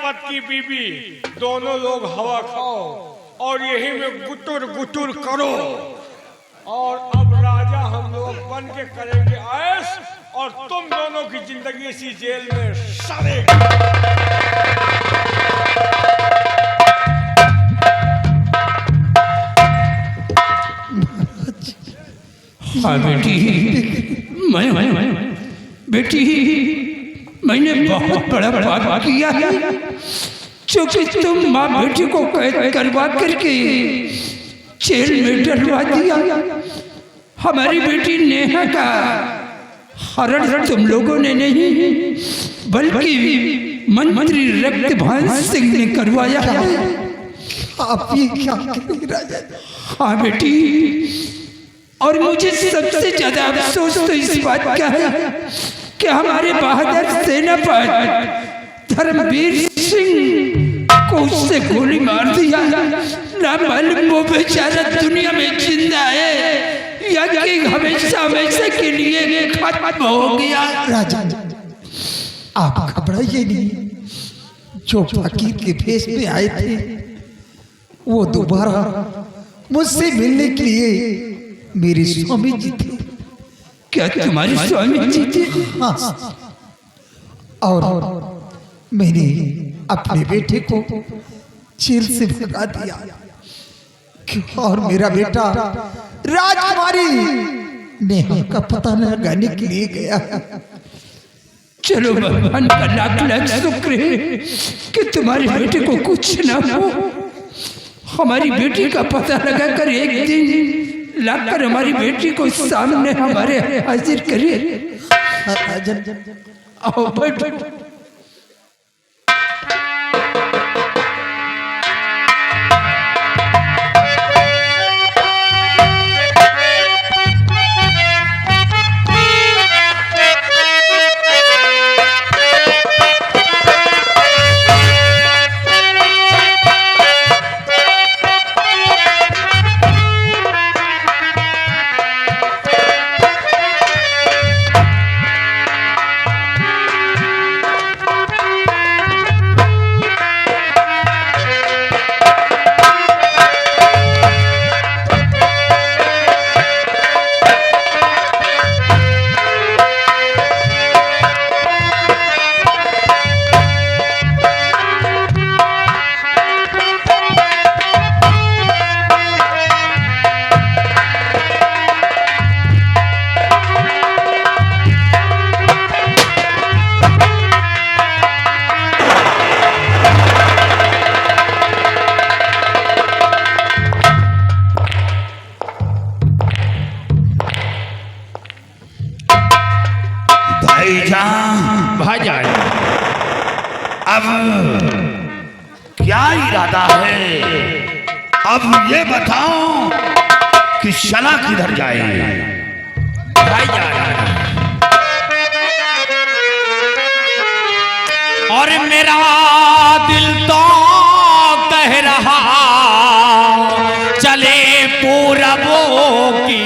जनपद की बीबी, दोनों लोग हवा खाओ और यही में गुटुर गुटुर करो। और अब राजा हम लोग बन के करेंगे ऐश, और तुम दोनों की जिंदगी इसी जेल में सड़ेगी। हाँ बेटी, बेटी मैंने बहुत बड़ा पाप किया है, क्योंकि तुम माँ बेटी को कैद करवा करके जेल में डलवा दिया। हमारी बेटी नेहा का हरण तुम लोगों ने नहीं, बल्कि मंत्री रक्तभान सिंह ने करवाया है। आप ये क्या कह रहे राजा? हाँ बेटी, और मुझे सबसे ज्यादा अफसोस तो इस बात का है कि हमारे बहादुर सेनापति धर्मवीर सिंह को उससे गोली मार दिया। ना मालूम वो बेचारा दुनिया में जिंदा है या कि हमेशा हमेशा के लिए खत्म हो गया। राजा, आप घबराइए नहीं। जो फकीर के भेष में आए थे वो दोबारा मुझसे मिलने के लिए मेरे स्वामी जी थे। क्या तुम्हारे स्वामी जी थे? हाँ, और मैंने अपने बेटे को जेल से भगा दिया और मेरा बेटा राजकुमारी नेहा का पता लगाने के लिए गया। चलो भगवान का लाख लाख शुक्र है कि तुम्हारे बेटे को कुछ ना हो। हमारी बेटी का पता लगाकर एक दिन लाकर हमारी बेटी को सामने हमारे हाजिर करिए। आओ बैठो। भाईजान, अब क्या इरादा है? अब ये बताओ कि शला किधर जाए? भाईजान, और मेरा दिल तो कह रहा चले पूरबों की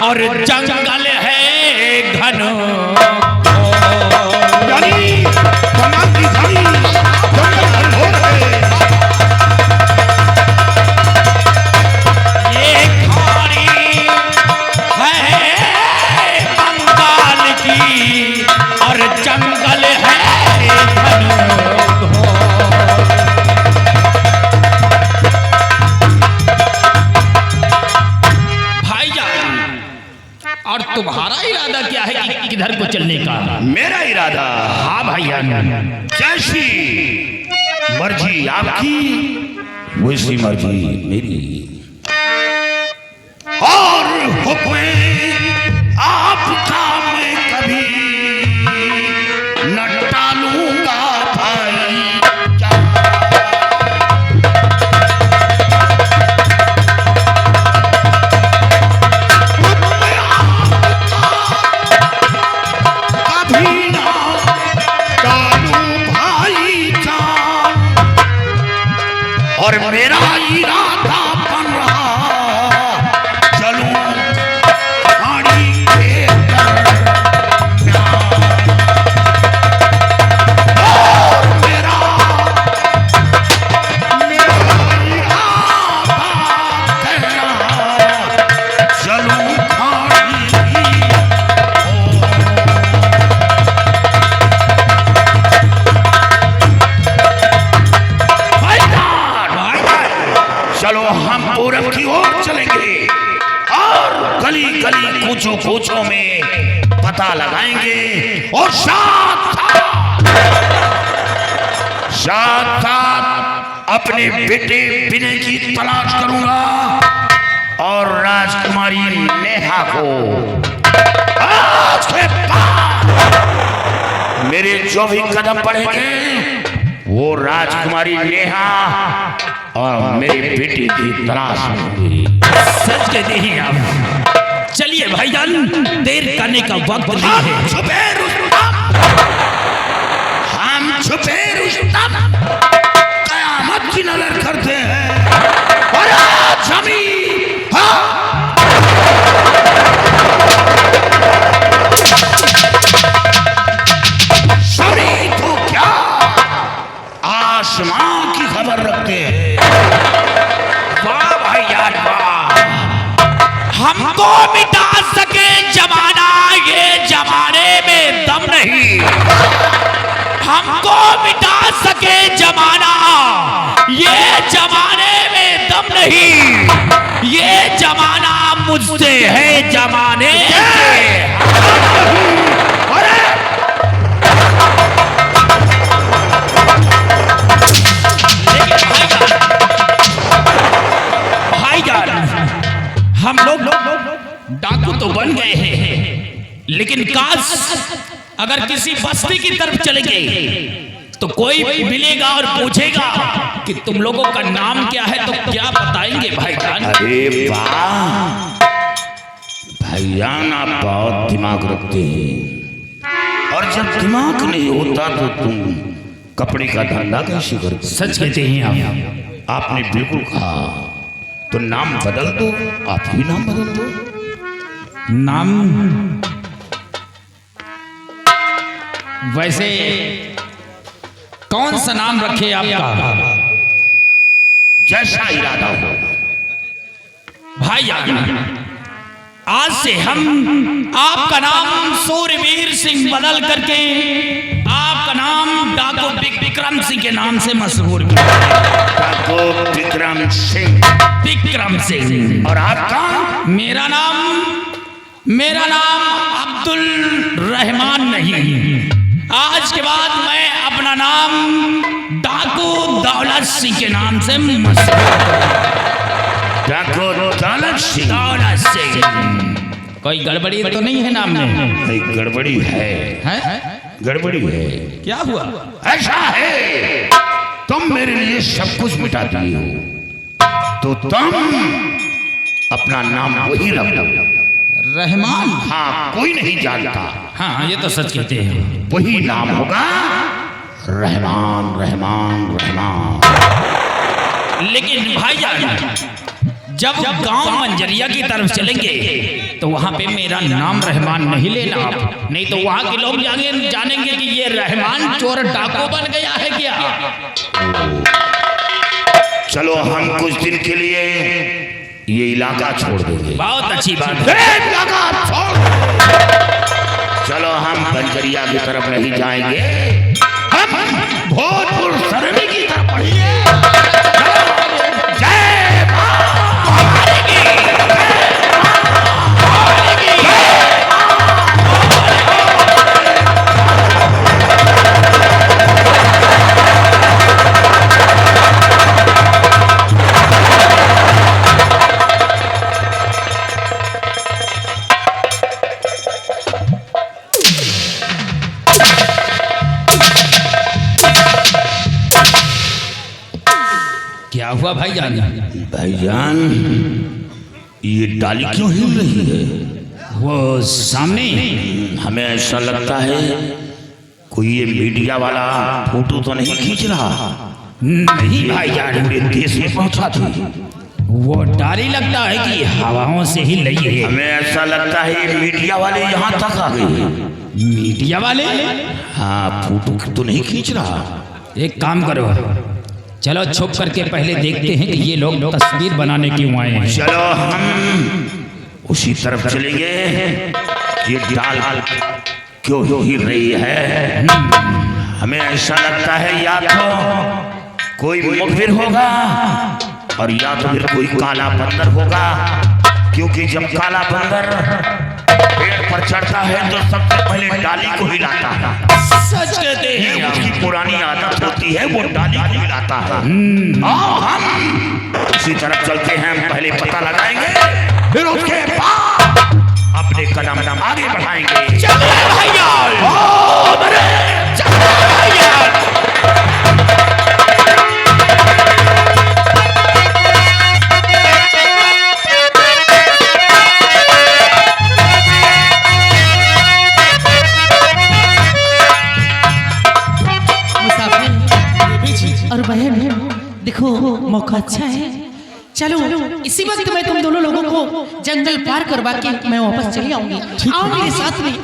और जंगल है घन ये खाड़ी है बंगाल की और जंगल है घन। और तुम्हारा इरादा क्या है कि किधर को चलने का? मेरा इरादा? हाँ भैया, जैसी मर्जी आपकी वैसी मर्जी मेरी, और हुक्म आपका मैं कभी न टालूंगा भाई। क्या मेरा इरादा बन रहा, चलूं खाड़ी के दरमियान। और मेरा इरादा कहना, चलूं खाड़ी चलो हम पूरब की ओर चलेंगे और गली गली कूचों कूचों में पता लगाएंगे और साथ साथ अपने बेटे विनय की तलाश करूंगा और राजकुमारी नेहा को आज के बाद मेरे जो भी कदम पड़ेंगे वो राजकुमारी नेहा और मेरी बेटी की तलाश होगी। सच कहते हैं आप। चलिए भाईजान, देर करने का वक्त नहीं है। हम छुपे रुस्तम कयामत की नजर करते हैं और आज सभी तो क्या आसमां की खबर रखते हैं। वाह भाईजान वाह, हमको मिटा सके जमाना, ये जमाने में दम नहीं। हमको मिटा सके जमाना, ये जमाने में दम नहीं। ये जमाना मुझसे है, जमाने से हम लोग डाकू तो बन गए हैं, लेकिन काश अगर किसी बस्ती की तरफ चलेंगे तो कोई भी मिलेगा और पूछेगा कि तुम लोगों का नाम क्या है, तो क्या बताएंगे भाईजान? अरे वाह भाईजान, आप बहुत दिमाग रखते हैं और जब दिमाग नहीं होता तो तुम कपड़े का धंधा कैसे करते? सच कहते हैं आपने बिल्कुल कहा, तो नाम बदल दो, आप ही नाम बदल दो। नाम वैसे कौन सा नाम रखे आपका? जैसा इरादा हो भाई आज से हम आपका नाम सूर्यवीर सिंह बदल करके आपका नाम डाकू विक्रम सिंह के नाम से मशहूर किया। डाकू विक्रम सिंह। विक्रम सिंह। और आपका? मेरा नाम अब्दुल रहमान नहीं। आज के बाद मैं अपना नाम डाकू दौलत सिंह के नाम से मशहूर। डाकू दौलत सिंह। दौलत सिंह। कोई गड़बड़ी तो नहीं है नाम में? नहीं, गड़बड़ी है। गड़बड़ी है। क्या हुआ? ऐसा है, तुम मेरे लिए सब कुछ मिटा दिए हो, तो तुम अपना नाम वही रख लो। रहमान? हाँ, कोई नहीं जानता। हाँ, ये तो सच कहते हैं। वही नाम होगा रहमान। रहमान रहमान। लेकिन भाईजान, जब गांव मंजरिया की तरफ चलेंगे तो वहां पे मेरा नाम रहमान नहीं लेना आप, नहीं तो वहां के लोग जानेंगे कि ये रहमान चोर डाकू बन गया है क्या। चलो हम कुछ दिन के लिए ये इलाका छोड़ देंगे। बहुत अच्छी बात है। इलाका छोड़। चलो हम बंजरिया की तरफ नहीं जाएंगे, हम भोजपुर सरनी की तरफ बढ़ेंगे। जय क्या हुआ भाईजान? भाईजान, ये डाली क्यों हिल रही है? वो सामने हमें ऐसा लगता है कोई ये मीडिया वाला फोटो तो नहीं खींच रहा। नहीं भाईजान, पूरे देश में पहुंचा थी। वो डर ही लगता है कि हवाओं से ही लई है। हमें ऐसा लगता है ये मीडिया वाले यहाँ तक आ गए। मीडिया वाले? हाँ, फोटो तो नहीं खींच रहा। एक काम करो, चलो छुप करके पहले देखते हैं कि ये लोग तस्वीर बनाने क्यों आए हैं। चलो हम उसी तरफ चलेंगे। ये डाल क्यों हिल रही है? हमें ऐसा लगता है या तो कोई मुखबिर होगा और या तो फिर कोई काला बंदर होगा, क्योंकि जब काला बंदर पेड़ पर चढ़ता है तो सबसे पहले डाली को हिलाता है। सच कहते हैं, उसकी पुरानी आदत होती है, वो डाली को हिलाता है। आओ हम उसी तरफ चलते हैं, हम पहले पता लगाएंगे, फिर उसके बाद अपने कदम आगे बढ़ाएंगे। चलिए भाईजान, चलिए भाईजान। और बहन देखो, मौका अच्छा है, चलो इसी वक्त मैं तुम दोनों लोगों को जंगल पार करवा के मैं वापस चली आऊंगी। आओ मेरे साथ में।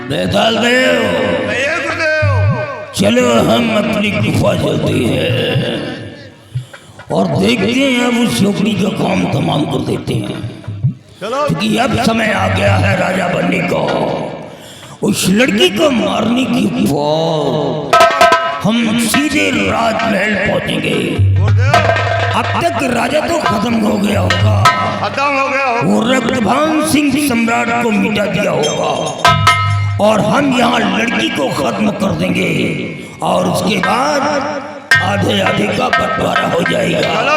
बेताल देव, चलो हम अपनी गुफा चलते हैं और देखते हैं, अब उस छोकरी का काम तमाम कर देते हैं, क्योंकि अब समय आ गया है राजा बनने का। उस लड़की को मारने की बाद हम सीधे राजमहल पहुंचेंगे। अब तक राजा तो खत्म हो गया होगा, वो रक्तभान सिंह सम्राट को मिटा दिया होगा, और हम यहाँ लड़की को खत्म कर देंगे और उसके बाद आधे आधे का बंटवारा हो जाएगा। चलो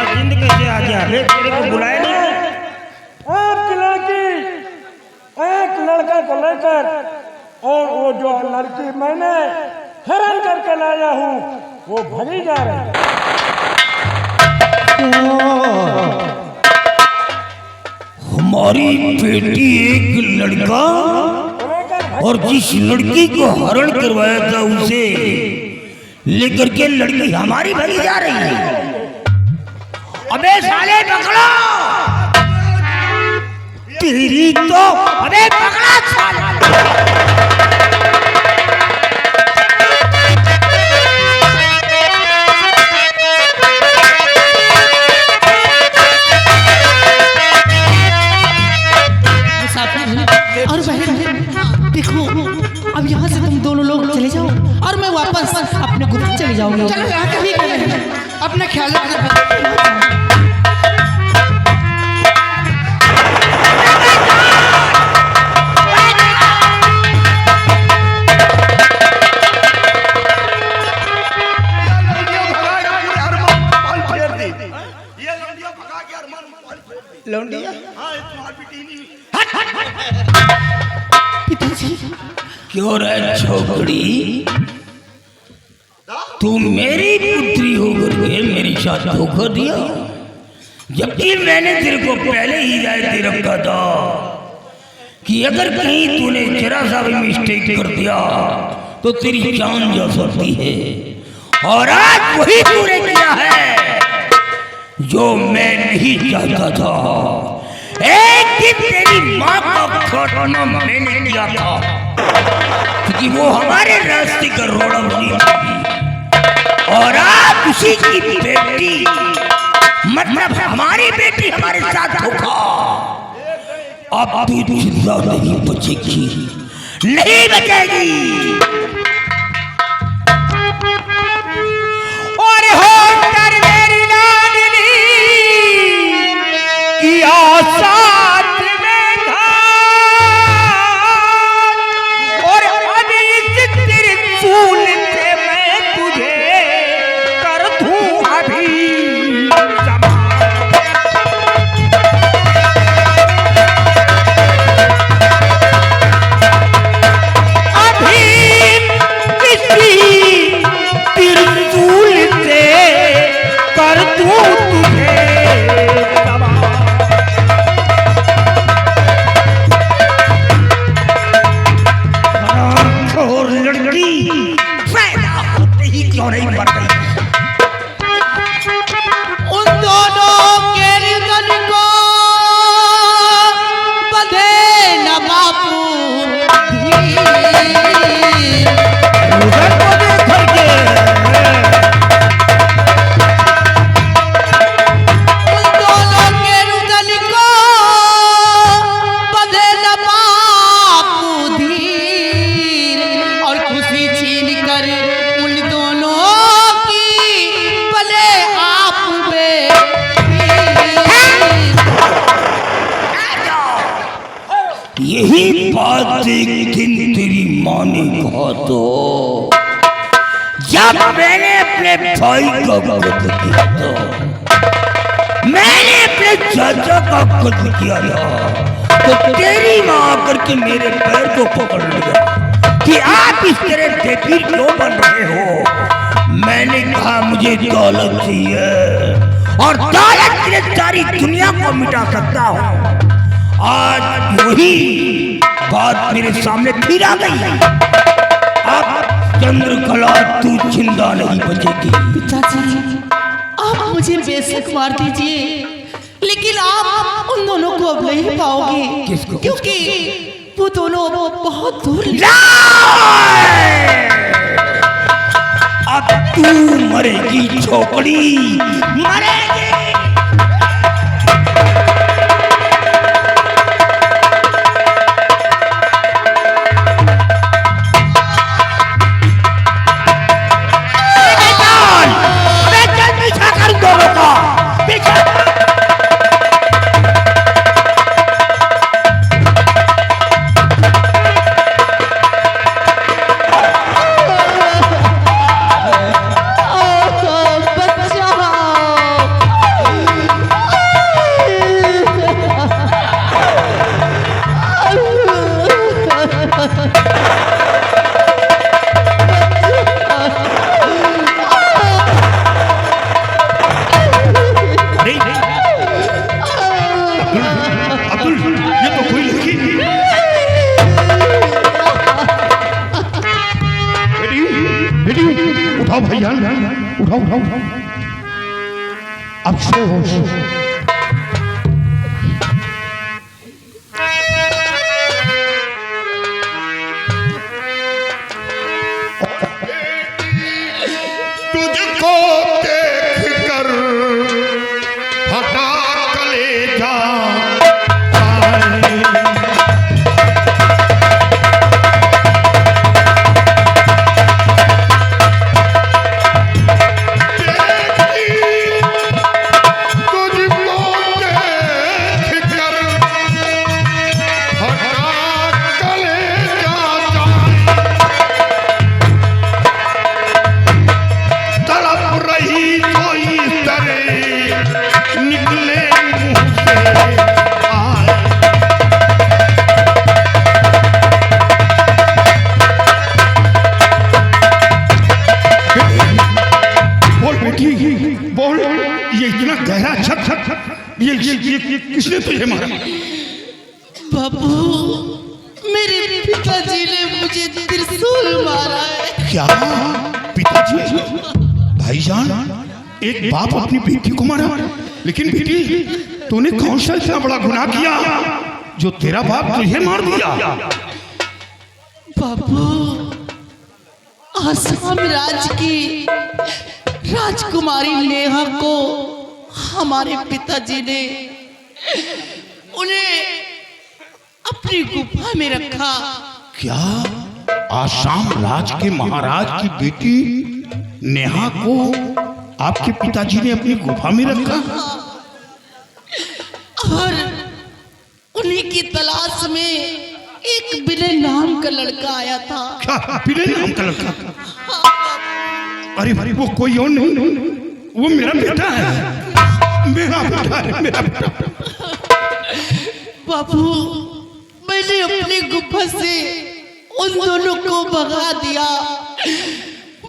जल्दी कैसे आ गया? तेरे को बुलाया नहीं? एक लड़का को लेकर, और वो जो लड़की मैंने हेरन करके लाया हूँ वो भगी जा रही है। हमारी बेटी एक लड़का, और जिस लड़की को हरण करवाया था उसे लेकर के लड़की हमारी भगी जा रही है। अबे साले पकड़ो, तेरी तो अबे पकड़ा साले। और बहन देखो, अब यहाँ से तुम दोनों लोग चले जाओ और मैं वापस अपने गुफा चले जाऊंगी। चलो ठीक है, अपना ख्याल रखना। क्यों रे छोकरी, तू मेरी पुत्री होकर के मेरे साथ धोखा दिया, जबकि मैंने तेरे को पहले ही हिदायत दे रखा था कि अगर कहीं तूने जरा सा भी मिस्टेक कर दिया तो तेरी जान जा सकती है। और आज वही तूने किया है जो मैं नहीं चाहता था। एक दिन तेरी माँ का खाना मैंने किया था, क्योंकि वो हमारे रास्ते का रोड़ा बनी थी, और आज उसी की बेटी, मतलब हमारी बेटी हमारे साथ धोखा। अब तू जिंदा नहीं बचेगी, नहीं बचेगी। और हो कर मेरी लाडली की साथ में था, और अभी इस त्रिशूल से मैं तुझे कर दूं अभी। अभी रुदन को देख करके उन दोनों के रुदन को बंधे न बापू धीर और खुशी छीन कर उन दोनों की भले आप यही बात एक दिन तेरी माँ ने कहा तो जब मैंने अपने भाई का कत्ल किया तो मैंने अपने चाचा का कत्ल किया था तो तेरी माँ आकर के मेरे पैर को पकड़ लिया कि आप इस तरह बेपीर क्यों बन रहे हो। मैंने कहा मुझे दौलत चाहिए और दौलत के लिए सारी दुनिया को मिटा सकता हूँ। आज वही बात मेरे सामने फिर आ गई। अब चंद्रकला तू जिंदा नहीं बचेगी। पिताजी आप मुझे बेशक मार दीजिए लेकिन आप उन दोनों को अब नहीं पाओगे। किसको? क्योंकि वो दोनों बहुत दूर अब तू मरेगी छोकरी, मरेगी। उठाओ भैया, उठाओ उठाओ उठाओ। अब सो तुझको देख कर फटा कलेजा बोल, ये इतना गहरा छत ये किसने तुझे मारा? बाबू मेरे पिताजी ने मुझे त्रिशूल मारा है। क्या पिताजी? भाईजान, एक बाप अपनी बेटी को मारा, लेकिन बेटी तूने कौन सा इतना बड़ा गुनाह किया जो तेरा बाप तुझे मार दिया? बाबू आसाम राज्य की राजकुमारी नेहा को हमारे पिताजी ने उन्हें अपनी गुफा में रखा। क्या आसाम राज के महाराज की बेटी नेहा को आपके पिताजी ने अपनी गुफा में रखा? और उन्हीं की तलाश में एक विनय नाम का लड़का आया था। क्या विनय नाम का लड़का? अरे भाई वो कोई और नहीं, वो मेरा बेटा है, मेरा बेटा है, मेरा बेटा। बाबू मैंने अपनी गुफा से उन दोनों को भगा दिया,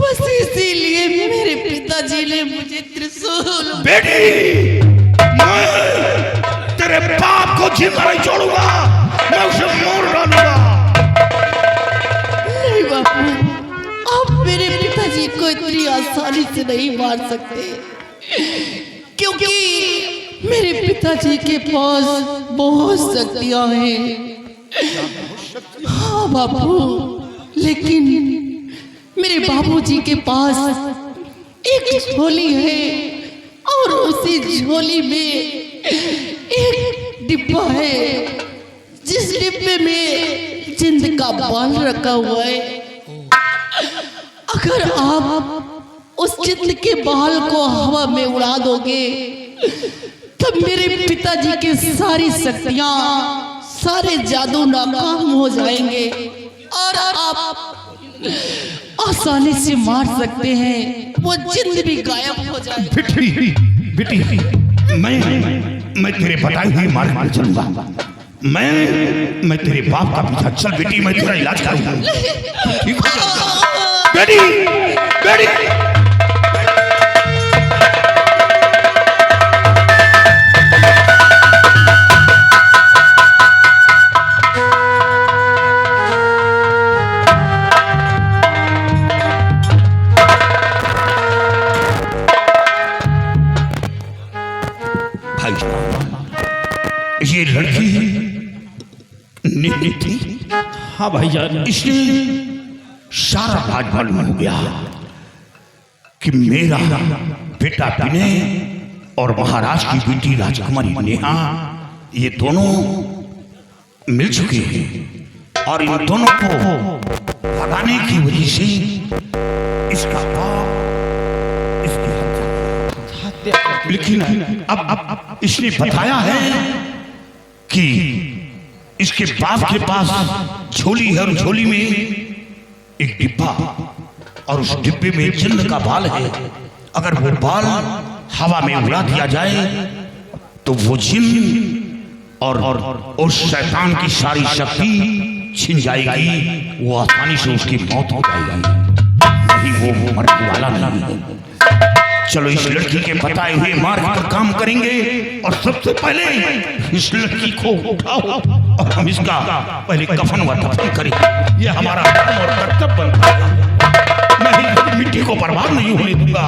बस इसीलिए मेरे पिताजी ने मुझे त्रिशूल। बेटी मैं तेरे बाप को जिंदा नहीं छोड़ूंगा, मैं उसे मार डालूंगा। नहीं बाबू आप मेरे पिताजी को इतनी आसानी से नहीं मार सकते, क्योंकि मेरे पिताजी के पास बहुत शक्तियां हैं। हाँ बाबू, लेकिन मेरे बाबूजी के पास एक झोली है और उसी झोली में एक डिब्बा है, जिस डिब्बे में जिंद का बाल रखा हुआ है। अगर आप उस जिंद के बाल को हवा में उड़ा दोगे तब मेरे पिताजी की सारी शक्तियां, सारे जादू नाकाम हो जाएंगे और आप आसानी से मार सकते हैं, वो जिंद भी गायब हो जाएगी। बेटी बेटी, मैं तेरे बताए हुए मार्ग पर चलूंगा। मैं तेरे बाप का पीछा। चल बेटी, मैं तेरा इलाज करूंगा। ठीक हो जाएगा बेटी। बेटी ये लड़की नीति थी। हाँ भाईजान, इसलिए सारा राज मालूम हो गया कि मेरा बेटा विनय और महाराज की बेटी राजकुमारी नेहा, ये दोनों मिल चुके हैं और इन दोनों को भगाने की वजह से इसका बाप इसकी हत्या। लेकिन अब इसने बताया है कि इसके बाप के पास झोली है और झोली में एक डिब्बा और उस डिब्बे में जिंद का बाल है। अगर वो बाल हवा में उड़ा दिया जाए तो वो जिन और उस शैतान की सारी शक्ति छिन जाएगी, वो आसानी से उसकी मौत हो जाएगी। नहीं, वो मरने वाला नहीं है। चलो इस लड़की के बताए हुए मार्ग पर काम करेंगे और सबसे पहले इस लड़की को उठाओ और हम इसका पहले कफन व दफन करें। यह हमारा धर्म और कर्तव्य बनता है। मैं इस मिट्टी को बर्बाद नहीं होने दूंगा।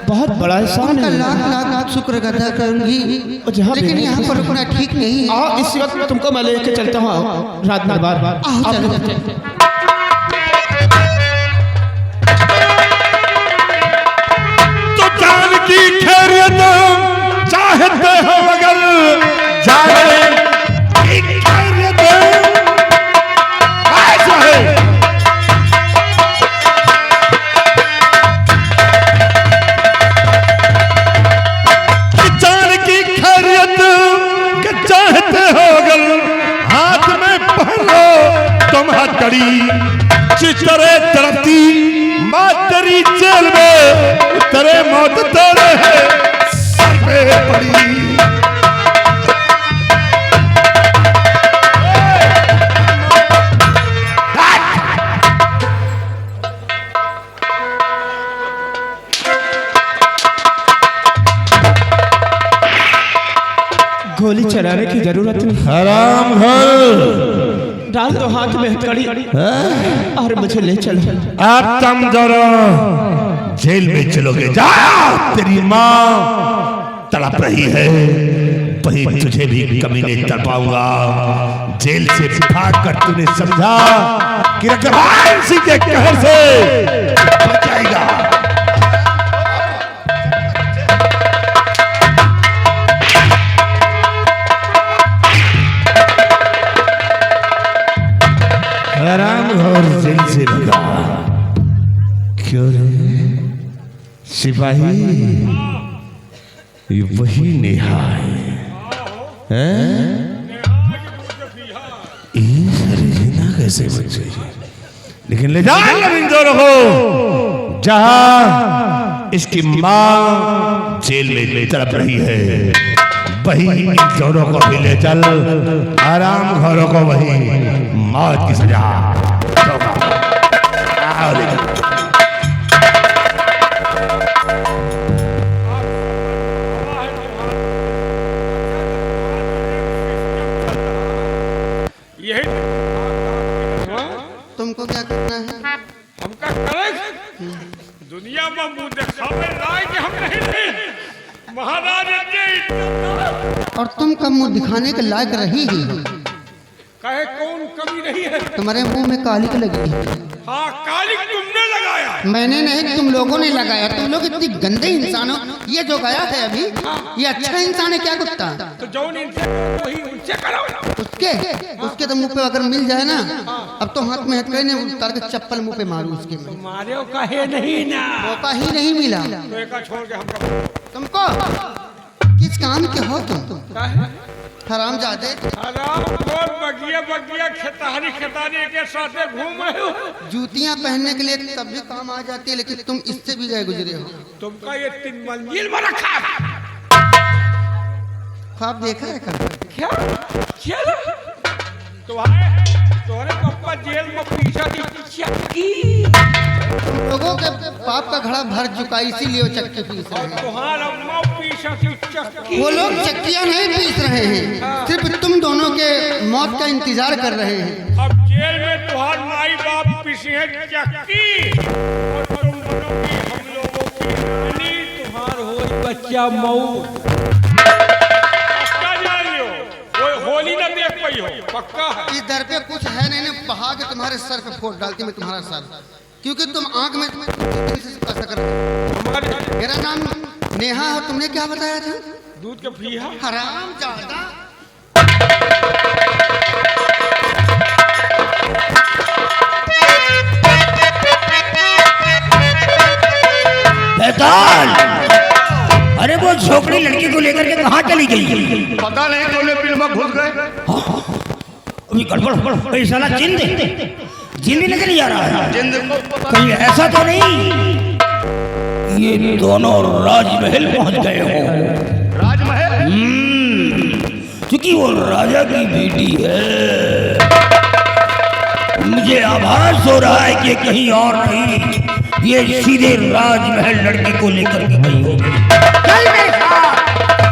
बहुत बड़ा एहसान है। लाख लाख शुक्र अदा करूंगी, लेकिन यहाँ पर रुकना ठीक नहीं है। इस वक्त तुमको मैं लेके चलता हूँ राजनाथ बार। तो जान की खैरियत चाहते हो मगर जाने की खैरियत ऐसा है। हाथ में पहनो तुम हथकड़ी, चितरे तरफती माँ तेरी जेल में, तेरे मौत तेरे सर पे पड़ी। गोली चलाने की जरूरत नहीं। हराम घर डाल दो हाथ में हथकड़ी और मुझे ले चलो। अब तुम दोनों जेल में चलोगे। जा, तेरी माँ तड़प रही है, वहीं तुझे भी कमीने तड़पाऊंगा। जेल से भाग कर तूने समझा कि रकबान सिंह के कहर से बच जाएगा। आराम और जेल से भगा। क्यों रे सिपाही, ये वही नेहा है? कैसे बच गई? लेकिन ले जाओ इन दोनों को जहां इसकी मां जेल में तड़प रही है, वही इन दोनों को भी ले चल, आराम घरों को वही मौत की सजा। आओ ले चल। यही तुमको क्या करना है? हमका करे दुनिया में मुंह दिखावे लाए कि हम नहीं थे महाराज जी। और तुम कब मुंह दिखाने के लायक रही ही? कहे कौन कमी नहीं है? तुम्हारे मुंह में कालिक लगी है। हाँ कालिक तुमने लगाया। मैंने नहीं, तुम लोगों ने लगाया। तुम लोग इतनी गंदे इंसान हो। ये जो गया है अभी, ये अच्छा इंसान है क्या कुत्ता? तो जौन इनसे वही उनसे करो। उसके तो मुंह पे अगर मिल जाए ना, अब तो हाथ में हथकड़ी ने उतार के चप्पल मुंह पे मारू उसके में। मारे कहे नहीं ना, मौका ही नहीं मिला। तो एक छोड़ के हमका तुमको किस काम के हो तुम? हराम जादे। हराम खोर बगिया बगिया खेतारी खेतारी के साथ घूम रहे हो। जूतियां पहनने के लिए तब भी काम आ जाती है, लेकिन तुम इससे भी गए गुजरे हो। तुमका ये 3 मंजिल में रखा। ख्वाब देखा है कभी? क्या तुम्हारे पप्पा जेल में पीछा चक्की। लोगों के पाप का घड़ा भर चुका, इसीलिए वो चक्की पीस रहे हैं। तुम्हारा अम्मा पीछा चक्की। वो लोग चक्कियां नहीं पीस रहे हैं, सिर्फ तुम दोनों के मौत का इंतजार कर रहे हैं। अब जेल में तुम्हारे माई बाप पीछे है चक्की, और तुम दोनों की हम लोगों की रानी, तुम्हार हो बच्चा मऊ। होली ना देख पाई हो पक्का है। इस दर पे कुछ है नहीं, बहा के तुम्हारे सर पे फोड़ डालती मैं तुम्हारा सर, क्योंकि तुम आंख में मेरा नाम नेहा और तुमने क्या बताया था? दूध का पीहा। हराम ज्यादा। अरे वो झोपड़ी लड़की को लेकर के कहाँ चली गई? पता नहीं, कोले बिल में घुस गए। अभी गड़बड़ साला जिंद भी निकल जा रहा है। कहीं ऐसा तो नहीं ये दोनों राजमहल पहुंच गए हो? राजमहल? क्योंकि वो राजा की बेटी है। मुझे आभास हो रहा है कि कहीं और नहीं, ये सीधे राजमहल लड़की को लेकर के गई होगी।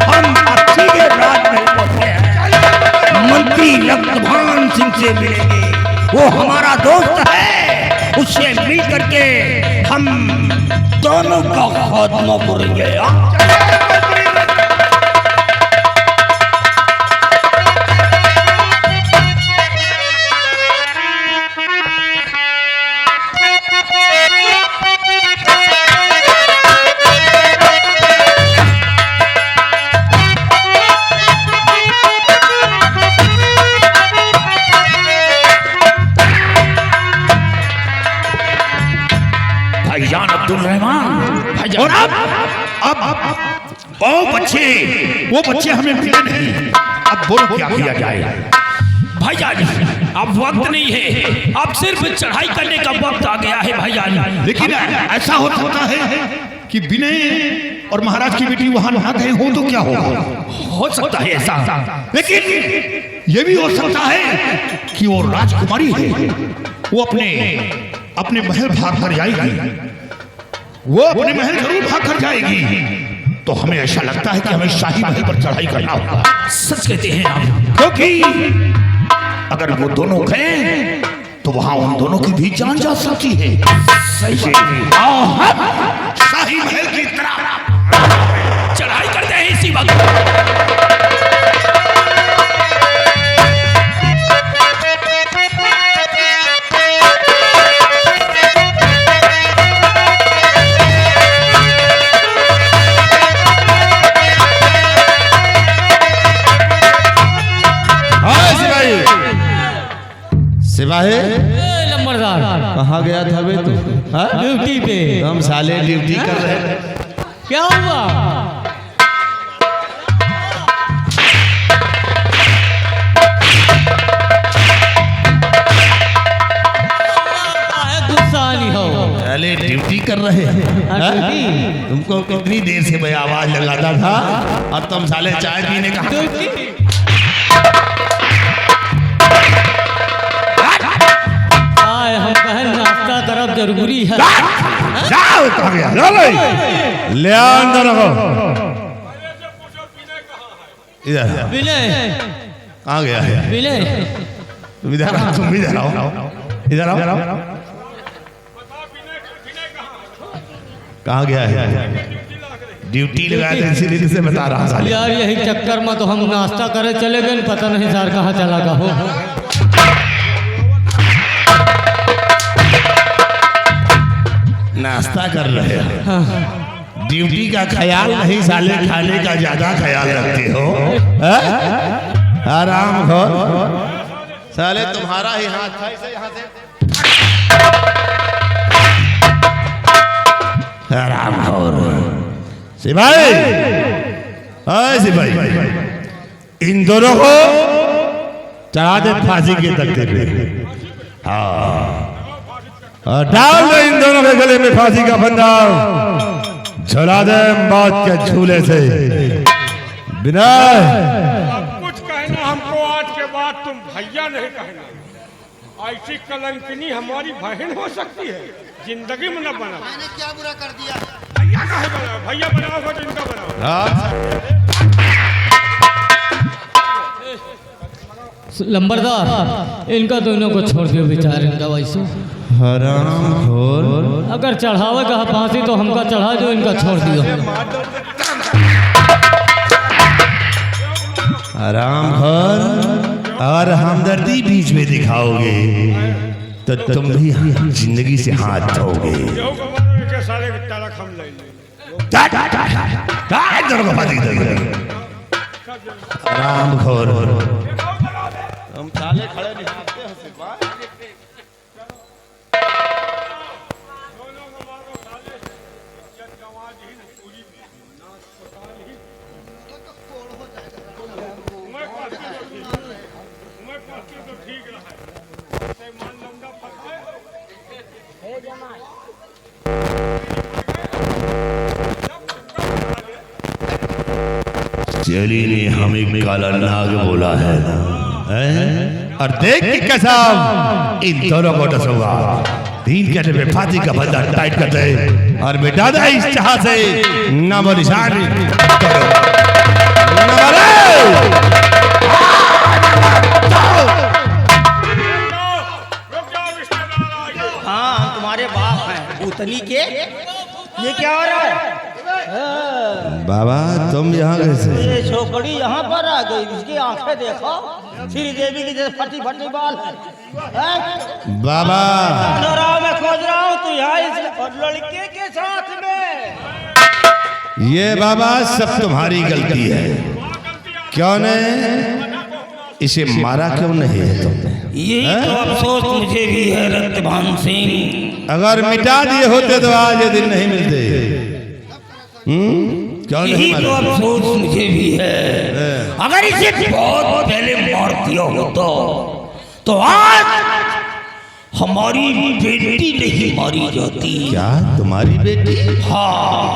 हम अब सीधे राजमहल पहुंचे हैं। मंत्री लक्ष्मण सिंह से मिलेंगे, वो हमारा दोस्त है। उससे मिल करके हम दोनों का खात्मा करेंगे। भाईजान अब्दुल रहमान। और अब वो बच्चे हमें मिले नहीं। अब बोलो क्या किया जाए? भाईजान अब वक्त नहीं है, अब सिर्फ चढ़ाई करने का वक्त आ गया है भाईजान। लेकिन ऐसा हो सकता है कि विनय और महाराज की बेटी वहां नहा गए हो तो क्या होगा? हो सकता है ऐसा, लेकिन ये भी हो सकता है कि वो राजकुमारी है, वो अपने महल भाग कर जाएगी। वो अपने महल जरूर भाग कर जाएगी। तो हमें ऐसा लगता है कि हमें शाही महल पर चढ़ाई करना होगा। सच कहते हैं आप, क्योंकि अगर वो दोनों गए तो वहां उन दोनों की भी जान जा सकती है। सही शाही महल की तरह चढ़ाई करते हैं इसी वक्त। सिपाही कहाँ गया था बे तू? ड्यूटी पे। हम साले ड्यूटी कर रहे हैं। क्या हुआ? गुस्सा कहानी हो? अरे ड्यूटी कर रहे हैं। तुमको कितनी देर से मैं आवाज लगाता था और तुम साले चाय पीने का हम कहें नाश्ता करब जरूरी है। जाओ कहाँ गया? ले अंदर रखो। इधर विनय कहाँ गया है? विनय तुम इधर आओ, तुम इधर आओ, इधर आओ। कहाँ गया है? ड्यूटी लगाए थे इसीलिए से बता रहा साले। यार यही चक्कर में तो हम नाश्ता करे चले गए, पता नहीं सर कहाँ चला गया हो। नाश्ता कर रहे हो, ड्यूटी का ख्याल नहीं साले, खाने का ज्यादा ख्याल रखते हो। आराम हो साले, तुम्हारा ही हाथ था इसे यहाँ से। आराम हो सिपाही, सिपाही इन दोनों को चढ़ा दे फांसी के तख्ते पे। हाँ डाल दो इन दोनों के गले में फांसी का फंदा, झुला दे मौत के झूले से। बिना कुछ कहना हमको आज के बाद तुम भैया नहीं कहना। ऐसी कलंकिनी हमारी बहन हो सकती है, जिंदगी में न बना। मैंने क्या बुरा कर दिया? भैया कहे बनाओ, भैया बनाओ तो इनका बनाओ। लंबरदार इनका दोनों को छोड़ दियो बेचारे दवाई से। हरामखोर, अगर चढ़ावे का फांसी तो हमका चढ़ा दो, इनका छोड़ दियो। हरामखोर, और हमदर्दी बीच में दिखाओगे तो तुम भी जिंदगी से हाथ धोगे। सारे तड़क हम ले हरामखोर, हम साले खड़े नहीं सकते हो सिपाही। चली ने हमें काला नाग बोला है ना, और देख की कसम इन दोनों को डसूंगा। 3 घंटे में फांसी का बंदा टाइट कर दे और मिटा दे इस चाह से नामो निशान। हाँ हम तुम्हारे बाप हैं उतनी के। ये क्या हो रहा है? बाबा तुम यहाँ कैसे? ये छोकरी यहाँ पर आ गई, इसकी आंखें देखो, श्री देवी की जैसे फटी फटी बाल है। बाबा मैं खोज रहा हूँ तू यहाँ इस और लड़के के साथ में। ये बाबा सब तुम्हारी गलती है। क्यों नहीं इसे मारा क्यों नहीं है तुमने? यही तो अफसोस मुझे भी है रत्तभान सिंह। अगर मिटा दिए होते तो आज ये दिन नहीं मिलते। क्यों यही तो अफसोस मुझे भी है। अगर इसे बहुत पहले मार दिया होता तो आज हमारी बेटी नहीं मारी जाती। क्या तुम्हारी बेटी? हाँ,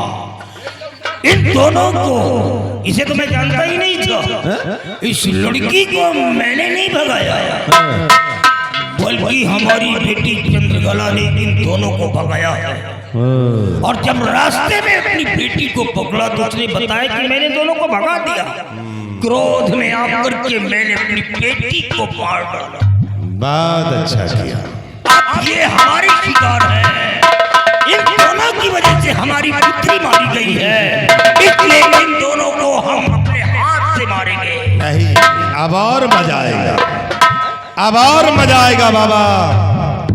इन दोनों को, इसे तो मैं जानता ही नहीं था। इस लड़की को मैंने नहीं भगाया, बल्कि हमारी बेटी चंद्रकला ने इन दोनों को भगाया है। और जब रास्ते में अपनी बेटी को पकड़ा तो उसने बताया कि मैंने दोनों को भगा दिया। क्रोध में आकर के मैंने अपनी बेटी को मार डाला। बहुत अच्छा किया। अब ये हमारी शिकार है। इन दोनों की वजह से हमारी पुत्री मारी गई है, इसलिए इन दोनों को हम अपने हाथ से मारेंगे। नहीं, अब और मजा आएगा, अब और मजा आएगा बाबा।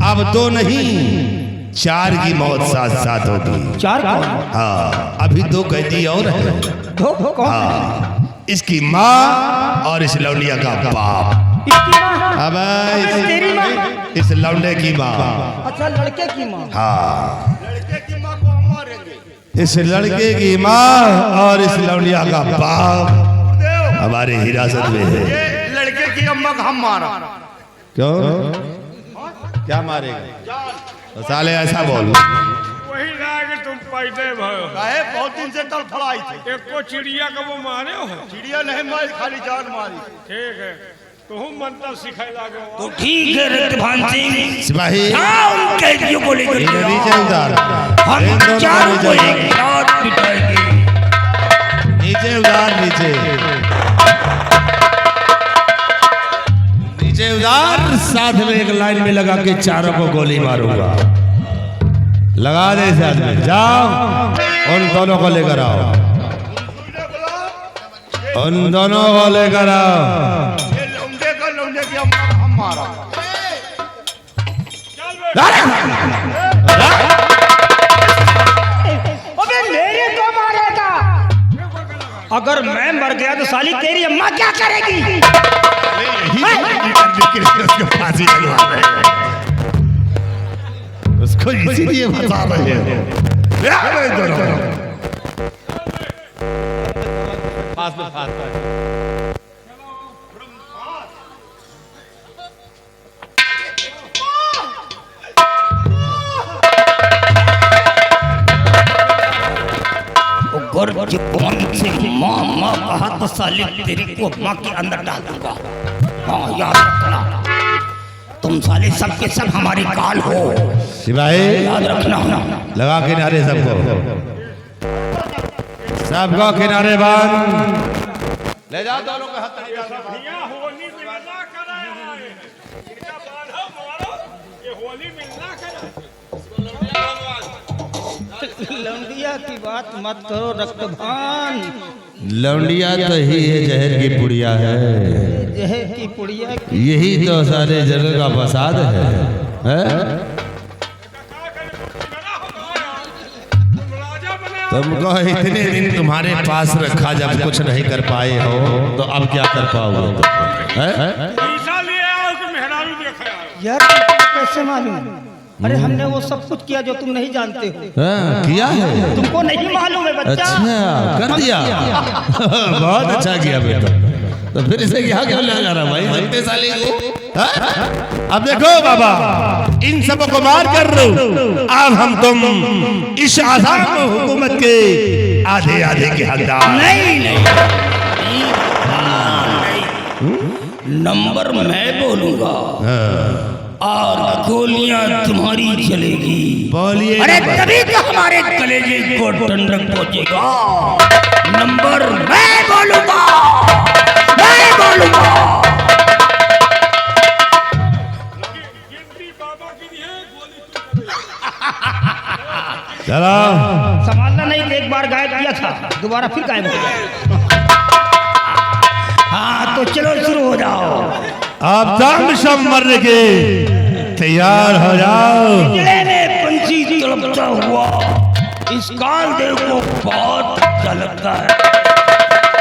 अब 2 नहीं 4 की मौत साथ साथ होगी। 4 कौन? हाँ, अभी 2 कैदी और है। 2 कौन? हाँ, इसकी माँ और इस लौंडिया का बाप। इसकी माँ? अब तेरी माँ? इस लौंडे की माँ। अच्छा लड़के की माँ। हाँ, लड़के की माँ को हम मारेंगे। इस लड़के की माँ और इस लौंडिया का बाप हमारे हिरासत में है। लड़के की अम्मा को हम मारा। क्यों? क्या मारेगा? तो साले ऐसा बोल वही लागे तुम पैदे भयो काहे बहुत दिन से तड़फड़ाई थी। एक को चिड़िया का वो मारे हो चिड़िया नहीं मारी, खाली जान मारी। ठीक है तुम मंत्र सिखाए लागे तो ठीक है रक्तभान सिंह, सिपाही जाओ उन कैदियों को लेकर इन्हें आओ। नीचे उतार, हम इन दोनों को चारों को नीचे एक साथ पिटाएंगे। नीचे उतार, नीचे नीचे उतार। साथ में एक लाइन में लगा के चारों को गोली मारूंगा। लगा दे साथ में, जाओ उन दोनों को लेकर आओ, उन दोनों को लेकर आओ। ये लौंडे की हम मारा। अबे मेरे को मारेगा? अगर मैं मर गया तो साली तेरी अम्मा क्या करेगी? उसको फांसी लगवा रहे हैं, उसको इसीलिए बता रहे हैं। अगर जुबान से माँ माँ कहा तो साले तेरी को माँ के अंदर डाल दूंगा। हाँ याद रखना, तुम साले सब के सब हमारे काल हो, सिपाही याद रखना। लगा किनारे सबको, सबको किनारे बांध ले जाओ दोनों के हाथ। भैया होली मिलना करे है इनका बांधो मारो ये होली मिलना करे लौंडिया की बात मत करो रक्तभान। लौंडिया तो ही है जहर की पुड़िया है, जहर की पुड़िया यही तो सारे जगह का फसाद है? तुमको इतने दिन तुम्हारे पास रखा, जब कुछ नहीं कर पाए हो तो अब क्या कर पाओगे? पैसा ले आओ कि मेहरारू देखा यार कैसे मालूम? अरे हमने वो सब कुछ किया जो तुम नहीं जानते हो। किया है? तुमको नहीं मालूम है बच्चा? अच्छा कर दिया। बहुत अच्छा किया बेटा। तो फिर इसे क्या क्यों लगा रहा भाई बनते साले को? अब देखो बाबा, इन सबको को मार कर अब हम तुम इस आसाम हुकूमत के आधे आधे के हकदार। नहीं नहीं, नंबर मैं बोलूंगा और गोलियां तुम्हारी चलेगी। बोलिए। अरे तभी तो हमारे कलेजे को ठंडक पहुंचेगा। नंबर मैं बोलूंगा, मैं बोलूंगा। चलो संभालना नहीं, एक बार गायब किया था दोबारा फिर गायब हो गया। हाँ तो चलो शुरू हो जाओ। आप दम सब मरने के तैयार हो जाओ। पिंजरे में पंछी तड़पता हुआ इस काल देव को बहुत अच्छा लगता है।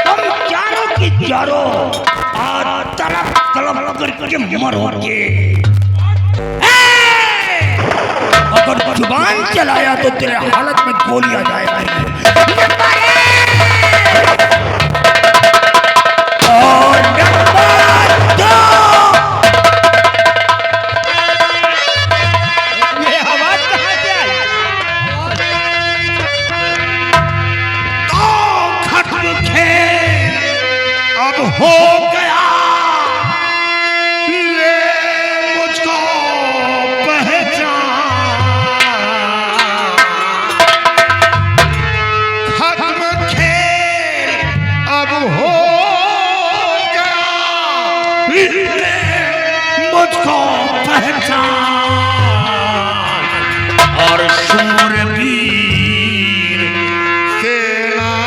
तुम चारों की चारों आज तड़प तड़प करके मरोगे। अगर जुबान चलाया तो तेरे हालत में गोली आ जाएगी। और नंबर 2 ये आवाज कहाँ से आई? तो खत्म खेल अब हो गया, ले मुझको पहचान। खत्म खेल अब हो गया, ले मुझको पहचान। और शूरवीर सेनापति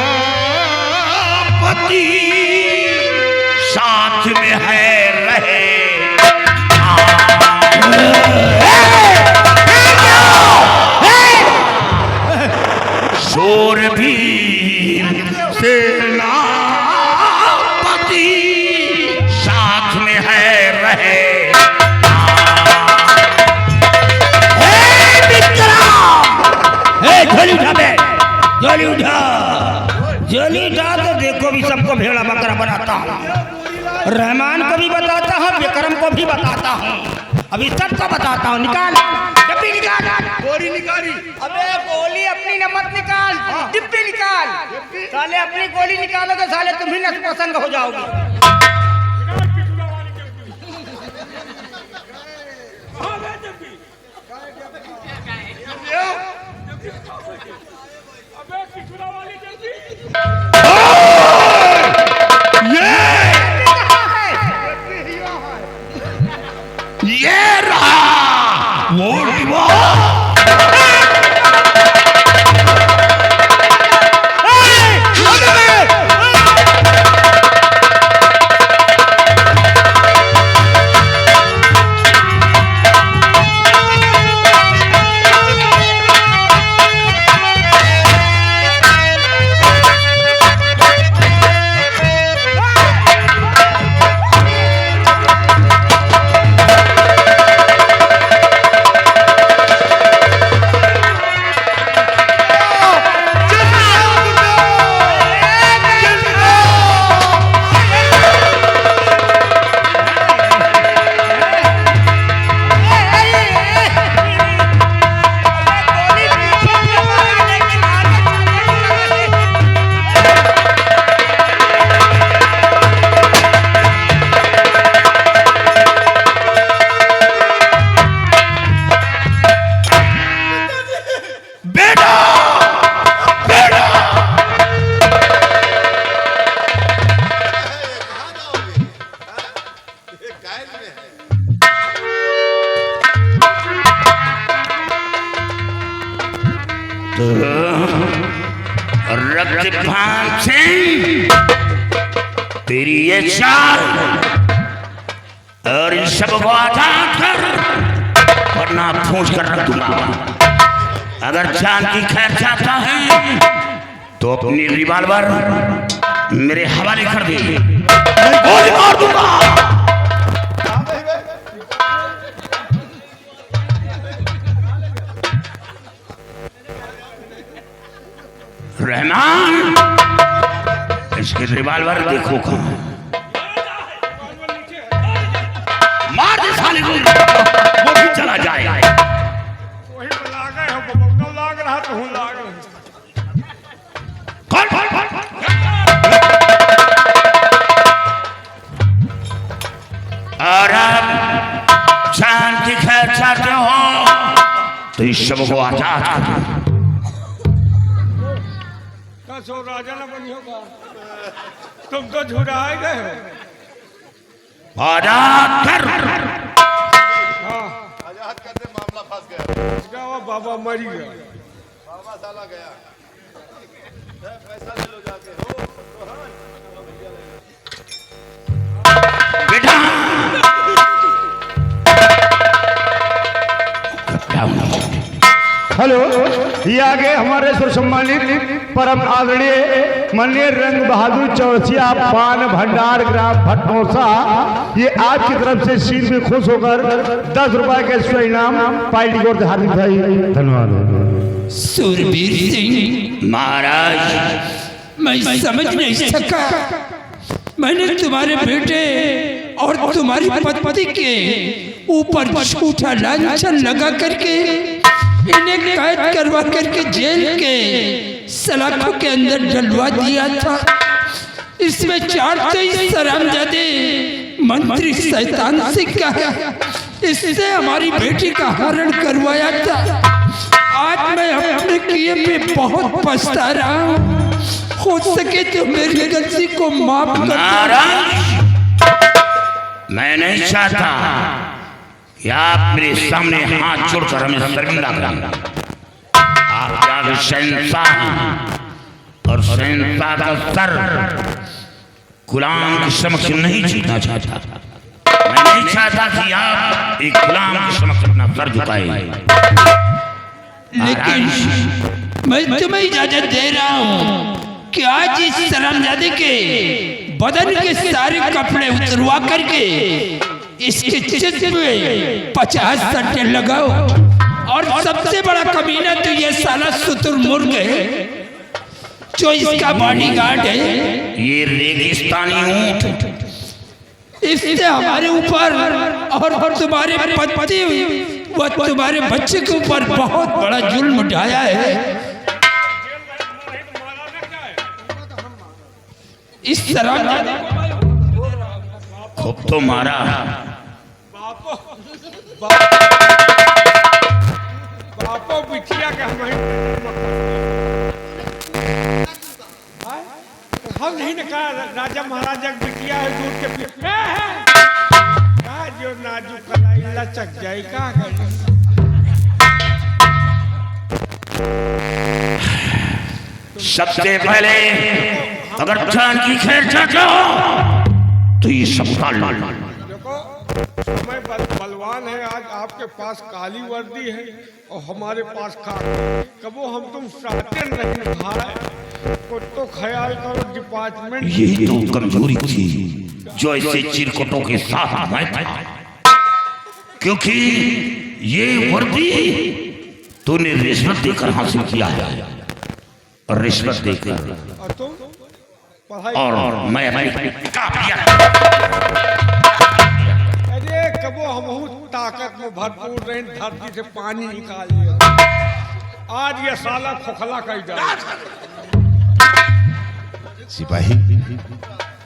साथ में है रहे। शूरवीर सेनापति साथ में है रहे। झोली उठा बे, झोली उठा, झोली उठा तो देखो भी सबको भेड़ा बकरा बनाता हूँ। रहमान को भी बताता हूँ, विक्रम को भी बताता हूँ, अभी सबको बताता हूँ। निकाल डिब्बी निकाल। गोली निकाली। अबे गोली अपनी न मत निकाल, डिब्बी निकाल। साले अपनी गोली निकालोगे साले तुम ही नतपसंद हो जाओगे। ये रहा वो रक्तपान सिंह तेरी ये चाल और इन सब को आजाद कर वरना पूछ कर रख दूंगा। अगर जान की खैर चाहता है तो अपनी रिवॉल्वर मेरे हवाले कर दे, गोली मार दूंगा। रहमान इसके रिवॉल्वर देखो कहां, मार दे साले को, वो भी चला जाए। वही तो लाग है, बबनो लाग रहा तो हूं लाग रहा। कौन और अब जान की खैर चाहते हो तो इस शव को आजाद कर। सो राजा न बनी होगा, तुम तो झुराए गए हो। आजाद कर। हाँ आजाद करते मामला फंस गया। वो बाबा मर गया, बाबा साला गया। पैसा ले लो जाके। बेटा हेलो, ये आगे हमारे सुर सम्मानित परम आदरणीय माननीय रंग बहादुर चौरसिया पान भंडार ग्राम भटमौसा, ये आपकी तरफ से शीर में खुश होकर 10 रुपए के स्व इनाम पार्टी को हार्दिक भाई धन्यवाद। सूरबीर सिंह महाराज, मैं समझ नहीं सका, मैंने तुम्हारे बेटे और तुम्हारी पत्नी के ऊपर झूठा लांछन लगा करके इन्हें कैद करवा करके जेल के सलाखों के अंदर डलवा दिया था। इसमें 4 सरामजादे मंत्री शैतान से कहा, इससे हमारी बेटी का हरण करवाया था। आज मैं अपने किए पे बहुत पछता रहा हूँ, हो सके तो मेरी गलती को माफ कर। मैं नहीं चाहता कि आप मेरे सामने हाथ जोड़कर हमें शर्मिंदा करें। आप जाके शहंशाह हैं और शहंशाह का सर गुलाम के समक्ष नहीं झुकना चाहता। मैं नहीं चाहता कि आप एक गुलाम के समक्ष अपना सर झुकाएं। लेकिन मैं तुम्हें इजाजत दे रहा हूँ कि आज इस सलामजादे के बदन के सारे कपड़े उतरवा करके इसके चित्त में 50 सट्टे लगाओ। और सबसे बड़ा कमीना तो ये साला शुतुरमुर्ग है जो इसका बॉडीगार्ड है। ये रेगिस्तानी ऊंट इससे हमारे ऊपर और तुम्हारे पति वह तुम्हारे बच्चे के ऊपर बहुत बड़ा जुल्म ढाया है। इस तरह खूब तो मारा। बापो बिटिया के हम नहीं न कहा राजा महाराजा की बिटिया है दूध के पीछे जो नाजुक कलाई लचक जाए का सबसे पहले अगर जान की खैर चाहते हो तो ये सब डाल देखो समय बलवान है। आज आपके पास काली वर्दी है और हमारे पास खाकी। कबो हम तुम साथे नहीं भाई को तो ख्याल करो डिपार्टमेंट। यही तो कमजोरी थी जो ऐसे चिरकुटों के साथ मैं था, क्योंकि ये वर्दी तूने रिश्वत देकर हासिल किया है, और रिश्वत देकर और तुम पढ़ाई और मैं अरे कबो हम बहुत ताकत में भरपूर रहे, धरती से पानी निकाल लिया। आज ये साला खोखला कर जाए। सिपाही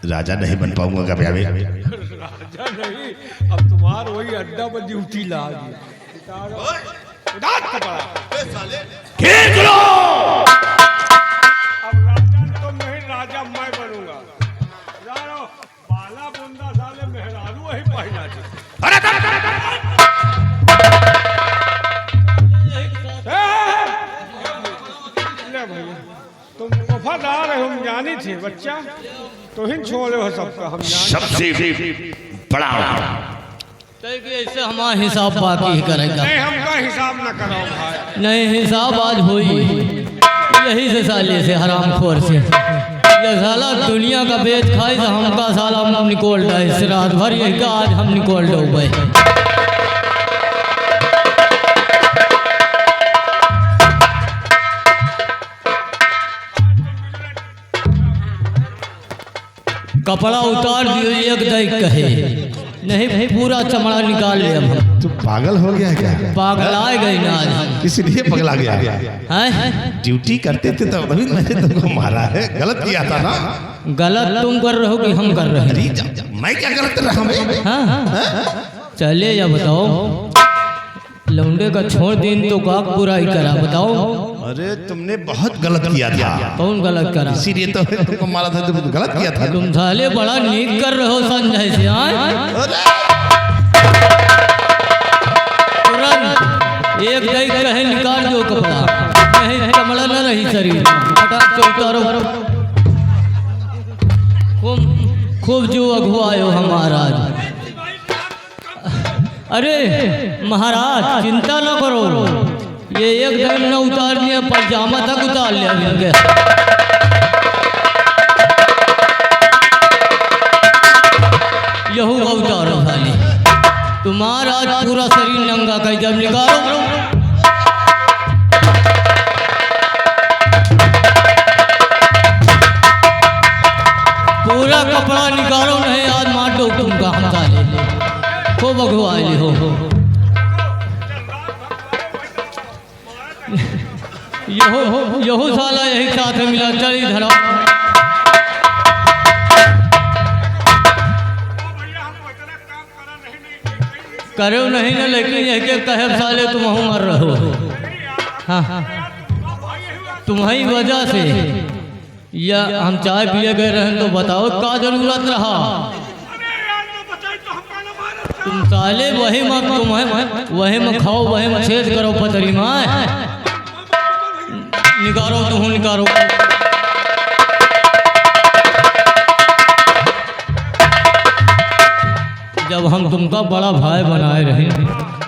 राजा नहीं बन पाऊंगा कभी अभी। राजा नहीं, अब तुम्हार वही अड्डा पर ड्यूटी ला अब राजा तुम नहीं, राजा मैं बनूंगा। जानो बाला बुंदा साले मेहरारू वही पहना ले भैया तुम वफादार हो, हम जानी थी बच्चा तो ही छोड़े हो सबका। हम सबसे बड़ा ऐसे हमारा हिसाब बाकी ही करेगा। नहीं, हमका हिसाब न कराओ भाई। नहीं हिसाब आज होई यही से साले से हरामखोर से। ये साला दुनिया का बेच खाई तो हमका साला हम निकोल डाए से रात भर यही का आज हम निकोल डो भाई। कपड़ा उतार दियो एक दई कहे नहीं पूरा चमड़ा निकाल लिया हम। तू पागल हो गया क्या? पागल आए गए ना आज हम। इसलिए पगला गया हैं? ड्यूटी करते थे तब अभी मैंने तुमको मारा है, गलत किया था ना। गलत तुम कर रहे हो कि हम कर रहे हैं? अरे मैं क्या गलत कर रहा हूँ? हाँ? चलिए या बताओ लौंडे का छोड़ दिन तो का बुराई करा बताओ। अरे तुमने बहुत गलत किया था। कौन गलत करा? इसीलिए तो तुमको मारा था, तुम गलत किया था। तुम साले बड़ा नीक कर रहे हो संजय से। तुरंत एक दई कहे निकाल दो कपड़ा, नहीं चमड़ा न रही शरीर हटाक से उतारो। खूब जो अगुआयो हमारा। अरे महाराज चिंता न करो, ये एक दिन न उतार लिया पजामा तक उतार लिया इनके। यहू उतारो खाली तुम्हारा आज पूरा शरीर नंगा कर जब निकालो। पूरा कपड़ा निकालो नहीं आज मार दो तुमका हम साले खूब अगुआई हो। यहो साला यही साथ में मिला चल इधर करो नहीं ना, लेकिन यह के कहे साले तुम मर रहो। हाँ तुम्हारी वजह से या हम चाय पिए गए रहे तो बताओ क्या जरूरत रहा? तुम साले वही मत वही में खाओ वही में छेद करो पतरी माँ निकारो तुम निकारो। जब हम तुमका बड़ा भाई बनाए रहे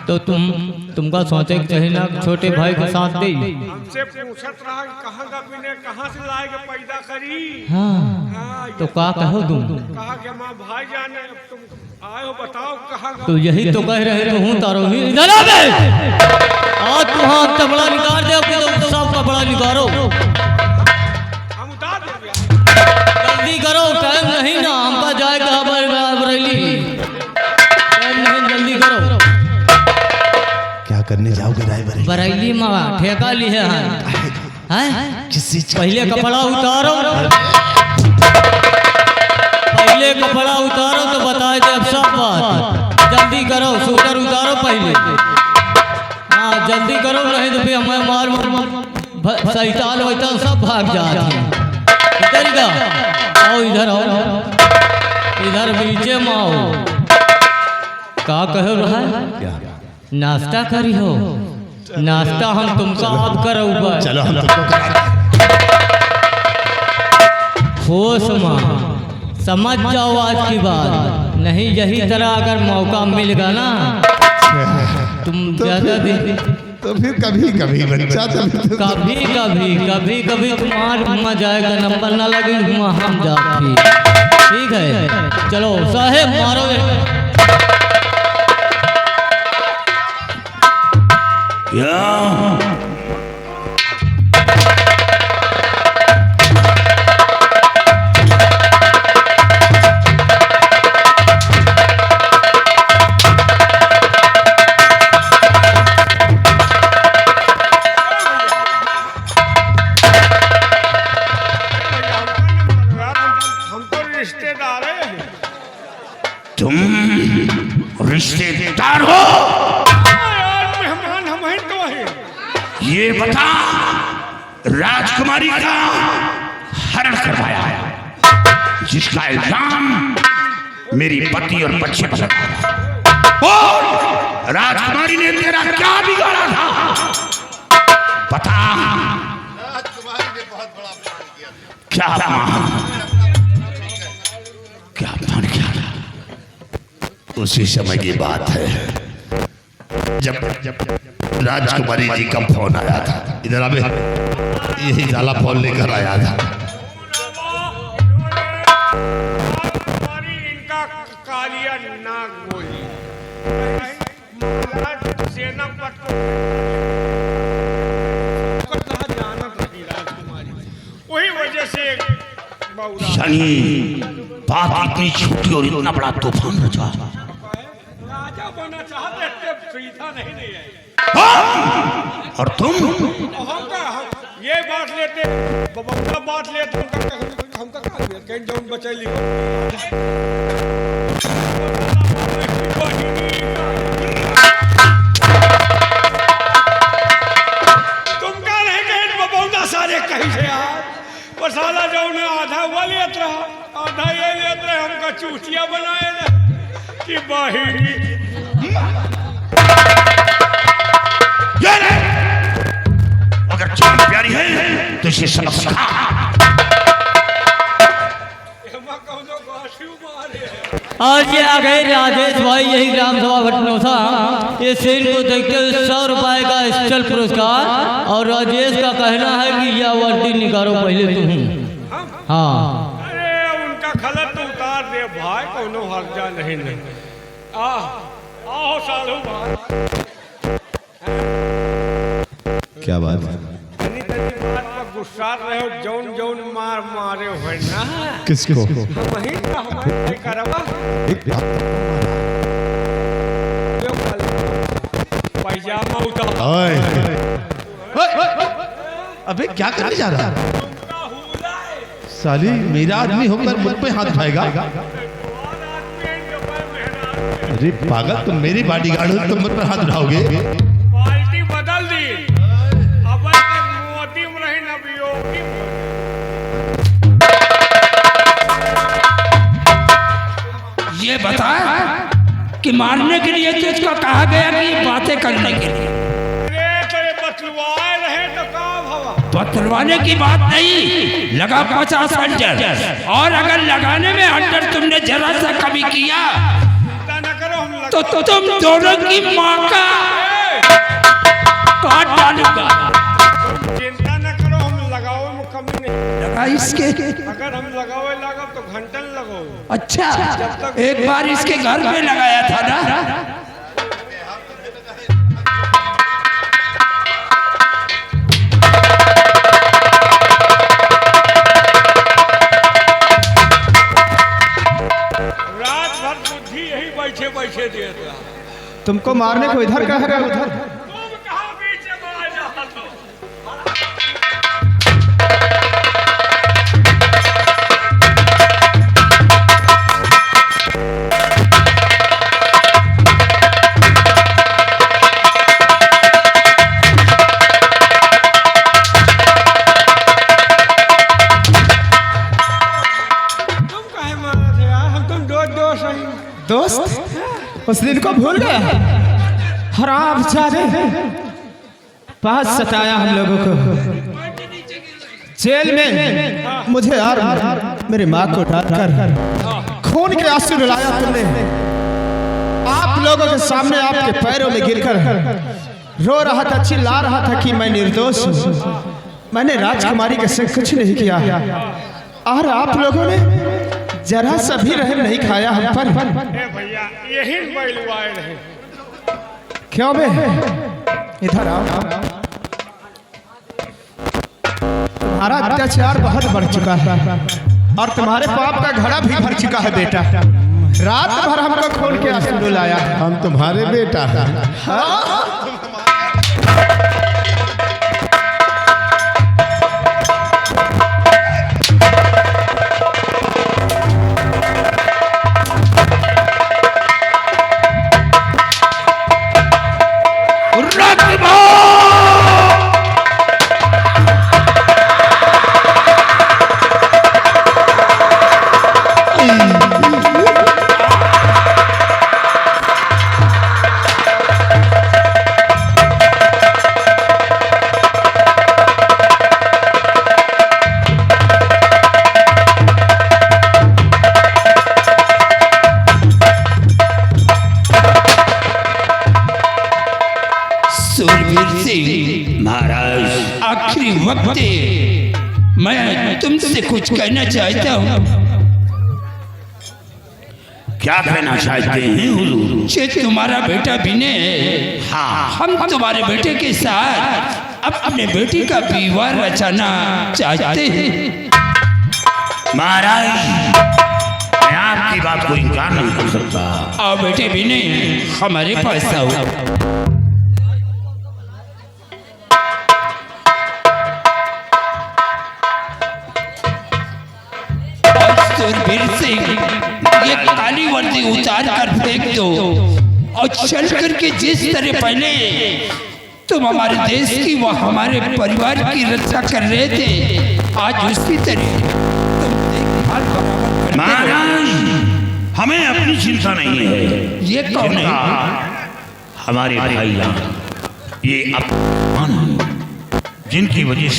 तो तुमका सोचे चाहिए ना छोटे भाई के साथ दे। हमसे पूछत रहा कहाँ का बिने कहाँ से लाएगा पैदा करी। हाँ तो क्या कहो तुम? कहा कि माँ भाई जाने तुम आए हो बताओ कहाँ का। तो यही तो कह रहे तो हूँ तारो ही इधर आ गए। आज तुम्हारा कपड़ा निकाल दे तो सब कपड़ा निकालो। हम उतार देंगे। जल्दी करो टाइम नहीं ना हमका जाएगा बरेली। टाइम नहीं जल्दी करो। क्या बरैली में ठेका लिए हैं किसी पहले कपड़ा उतारो, पहले कपड़ा उतारो तो बताए दे अब सब बात। जल्दी करो, सूटर उतारो पहले। हाँ जल्दी करो, नहीं तो फिर हमें मार मार सैतान वैतान सब भाग जाते हैं। इधर का आओ, इधर आओ, इधर बीचे में आओ। का कहो रहा है? नाश्ता करी हो? नाश्ता हम तुमको आप करो। चलो हम तुमको करा होश में समझ जाओ आज की बात, नहीं यही तरह अगर मौका मिलेगा ना तुम ज्यादा दिन तो फिर कभी कभी बच्चा कभी कभी कभी कभी तुम्हार में जाएगा, नंबर ना लगे हम जाती। ठीक है चलो साहेब मारो। क्या तुम रिश्तेदार हो? मेहमान हम हैं तो हैं। ये बता, राजकुमारी का हरण करवाया है जिसका इल्जाम मेरी पति और बच्चे पर लगा। और राजकुमारी ने तेरा क्या बिगाड़ा था? बता। राजकुमारी ने बहुत बड़ा प्लान किया। क्या प्लान किया था? उसी समय की बात है जब राजकुमारी जी का फोन आया था। इधर अबे यही साला फोन लेकर आया था। इनका कालिया नाग बोली सेनापति वही वजह से शनि बात इतनी छोटी और इतना बड़ा तूफान रचा। राजा बनना चाहते थे, सुविधा नहीं है। और तुम ये बात लेते बात लेते हमका कहीं जौन बचैली तुमका नहीं कहीं बबौदा सारे कहीं से यार पसाला जौन आधा वो लेत रहा, आधा ये लेत रहे। हमका चूतिया बनाए कि बाही अगर जान प्यारी है तो इसे सबक सिखा। आज ये आ गए राजेश भाई, यही ग्राम सभा भटनोसा। ये सीन को देखते हुए 100 रुपए का स्पेशल पुरस्कार। और राजेश का कहना है कि यह वर्दी निकालो पहले तुम। हाँ अरे उनका खलत तो उतार दे भाई, कोनो हर्जा नहीं। आओ सालू भाई। क्या बात है? तनी बात पर गुस्सा रहे हो, जौन जौन मारे हो ना। किसको? वही का हमारे करवा पैजामा उतार। अबे क्या करने जा रहा है? साली मेरा आदमी होकर मुझ पे हाथ उठाएगा? अरे पागल, तुम मेरी बॉडीगार्ड हो, तुम मुझ पर हाथ उठाओगे? पार्टी बदल दी, अब मोदी में रही न वियोगी। ये बता कि मारने के लिए तुझको कहा गया कि ये बातें करने के लिए? बतलवाए रहे तो का भवा? बतलवाने की बात नहीं, लगा 50 अंडर। और अगर लगाने में अंडर तुमने जरा सा कमी किया तो तुम दोनों की माँ का काट डालूंगा। चिंता न करो, हम लगाओ में कमी नहीं लगा इसके। अगर हम लगाओ लगा तो घंटन लगो। अच्छा, एक बार इसके घर में लगाया था ना। बैठे बैठे दिए था। तुमको मारने को इधर कहा गया, उधर तुम कहाँ बीच में उस दिन को भूल गया। हराम जादे बहुत सताया हम लोगों को। जेल में मुझे और मेरी माँ को डालकर खून के आंसू रुलाया तुमने। आप लोगों के सामने आपके पैरों में गिरकर रो रहा था, चिल्ला रहा था कि मैं निर्दोष हूँ, मैंने राजकुमारी के संग कुछ नहीं किया। और आप लोगों ने जरा सा भी रहम नहीं खाया हम पर। भैया यही बैलवाए रहे। क्यों बे? इधर आओ। तुम्हारा अत्याचार बहुत बढ़ चुका है और तुम्हारे पाप का घड़ा भी भर चुका है बेटा। रात भर हमको खोल के आंसू रुलाया। हम तुम्हारे बेटा हैं। महाराज आखिरी वक्त मैं तुमसे कुछ कहना चाहता हूँ। क्या कहना चाहते हैं हुजूर? ये तुम्हारा बेटा विनय है। हाँ, हम तुम्हारे बेटे के साथ अपने बेटी का विवाह रचाना चाहते हैं। महाराज मैं आपकी बात को इनकार नहीं कर सकता। आओ बेटे विनय हमारे पास आओ। सुरवीर सिंह ये काली वर्दी उतार कर फेंक दो और चल करके जिस तरह पहले तुम हमारे देश की व हमारे परिवार की रक्षा कर रहे थे, आज उसी तरह तुम देखभाल बराबर। महाराज हमें अपनी चिंता नहीं है। ये कौन है? हमारे भाई ये अपमान जिनकी वजह